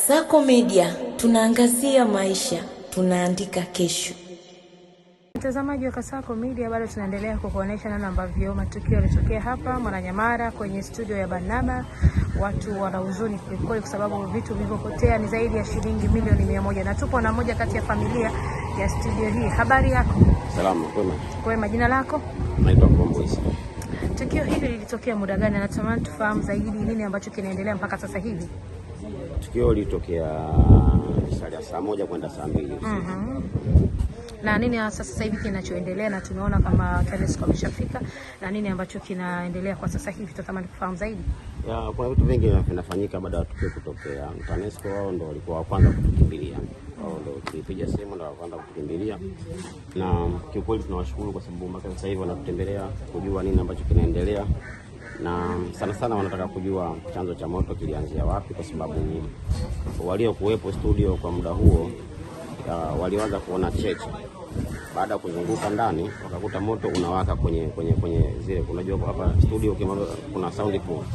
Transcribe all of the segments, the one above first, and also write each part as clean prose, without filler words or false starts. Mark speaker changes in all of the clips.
Speaker 1: Kasako Media, tunaangazia maisha, tunaandika kesho.
Speaker 2: Mtazamaji wa Kasako Media, bado tunaendelea kukuonesha namna ambavyo matukio yalitokea hapa Mwananyamala kwenye studio ya Barnaba. Watu wana huzuni kweli kwa sababu vitu vilivyopotea ni zaidi ya shilingi milioni 100, na tupo na moja kati ya familia ya studio hii. Habari yako?
Speaker 3: Salama, kwema.
Speaker 2: Kwema, jina lako?
Speaker 3: Naitwa Komboisi.
Speaker 2: Tukio hili lilitokea muda gani? Natamani tufahamu zaidi nini ambacho kinaendelea mpaka sasa hivi.
Speaker 3: Tukio lilitokea saa 1 kwenda saa 2.
Speaker 2: Na nini sasa hivi kinachoendelea, na tumeona kama TANESCO ameshafika, na nini ambacho kinaendelea kwa sasa hivi, tunatamani kufahamu zaidi.
Speaker 3: Kuna vitu vingi vinafanyika baada ya tukio kutokea. TANESCO wao ndio walikuwa wa kwanza kutukimbilia. Wao ndio tulipiga simu ndio wakaanza kutukimbilia. Na kiukweli tunawashukuru kwa sababu mpaka sasa hivi wanatutembelea kujua nini ambacho kinaendelea. Na sana sana wanataka kujua chanzo cha moto kilianzia wapi, kwa sababu waliokuwepo studio kwa muda huo walianza kuona cheche. Baada ya kuzunguka ndani wakakuta moto unawaka kwenye zile, unajua hapa studio kuna sound proof.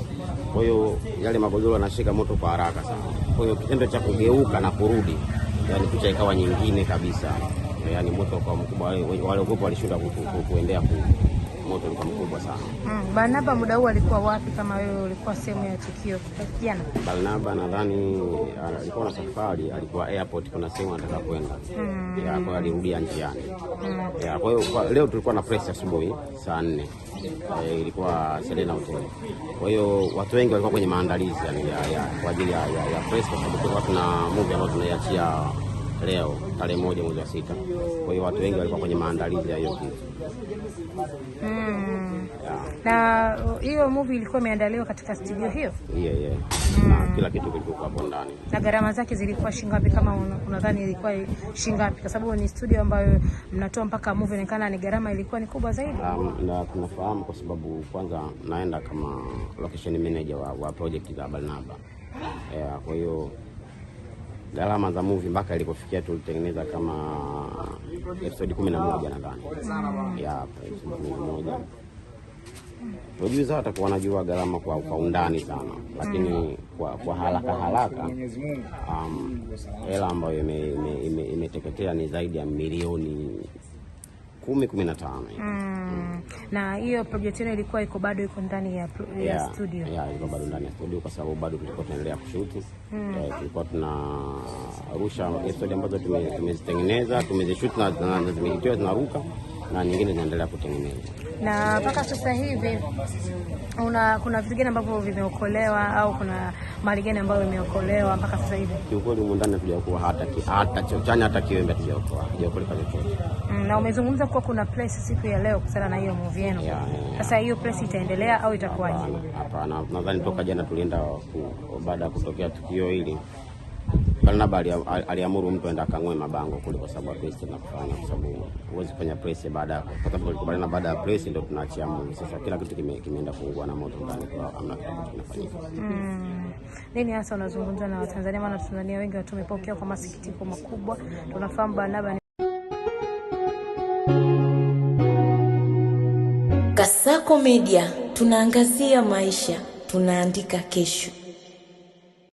Speaker 3: Kwa hiyo yale magodoro yanashika moto kwa haraka sana. Kwa hiyo kitendo cha kugeuka na kurudi, yani picha ikawa nyingine kabisa. Yani moto kwa mkubwa, wale upepo walishinda kuendea moto ulikuwa mkubwa sana.
Speaker 2: Barnaba muda huu alikuwa wapi kama wewe ulikuwa sehemu ya tukio jana?
Speaker 3: Barnaba nadhani alikuwa na safari, alikuwa airport, kuna sehemu anataka kwenda. Kwa hiyo alirudia njiani. Kwa hiyo leo tulikuwa na press asubuhi saa 4. Ilikuwa Serena Hotel. Kwa hiyo watu wengi walikuwa kwenye maandalizi kwa ajili ya press, kwa sababu tulikuwa tuna movie ambayo tunaiachia leo tarehe 1 mwezi wa 6. Kwa hiyo watu wengi walikuwa kwenye maandalizi ya hiyo kitu.
Speaker 2: Na hiyo movie ilikuwa imeandaliwa katika studio hiyo?
Speaker 3: Yeah. Na kila kitu kilikuwa hapo ndani. Na
Speaker 2: gharama zake zilikuwa shingapi, kama unadhani ilikuwa shingapi? Kwa sababu ni studio ambayo mnatoa mpaka movie, inaonekana ni gharama ilikuwa ni kubwa zaidi.
Speaker 3: Na tunafahamu kwa sababu kwanza naenda kama location manager wa project za Barnaba. Kwa hiyo gharama za movie mpaka ilipofikia tulitengeneza kama episode 11 nadhani. Episode 11. Producer atakuwa anajua gharama kwa undani sana, lakini kwa haraka hela ambayo imeteketea ni zaidi ya milioni 10-15.
Speaker 2: Na hiyo project yenu ilikuwa bado iko ndani ya studio?
Speaker 3: Ilikuwa bado ndani ya studio kwa sababu bado tulikuwa tunaendelea kushoot. Tulikuwa tunarusha episode ambazo tumezitengeneza, tumezishoot na zimeitiwa zinaruka, na nyingine zinaendelea kutengenezwa.
Speaker 2: Na mpaka sasa hivi kuna vitu gani ambavyo vimeokolewa, au kuna mali gani ambayo imeokolewa mpaka sasa hivi?
Speaker 3: Kiukweli ndani hatujaokoa hata chochote, hata kiwembe hatujaokoa chochote.
Speaker 2: Na umezungumza kuwa kuna place siku ya leo kuhusiana na hiyo movie yenu. Sasa hiyo place itaendelea au itakuwaje?
Speaker 3: Hapana, nadhani toka jana tulienda baada ya kutokea tukio hili, Barnaba aliamuru mtu aende akang'oe mabango kule, kwa sababu press tunafanya, kwa sababu huwezi kufanya press kwa sababu tulikubaliana baada ya press ndio tunaachia movie. Sasa kila kitu kimeenda kuungua na moto ndani, kwa amna kitu kinafanyika.
Speaker 2: Nini hasa unazungumza na Watanzania, maana Watanzania wengi tumepokea kwa masikitiko makubwa. Tunafahamu Barnaba ni
Speaker 1: Kasako Media, tunaangazia maisha, tunaandika kesho.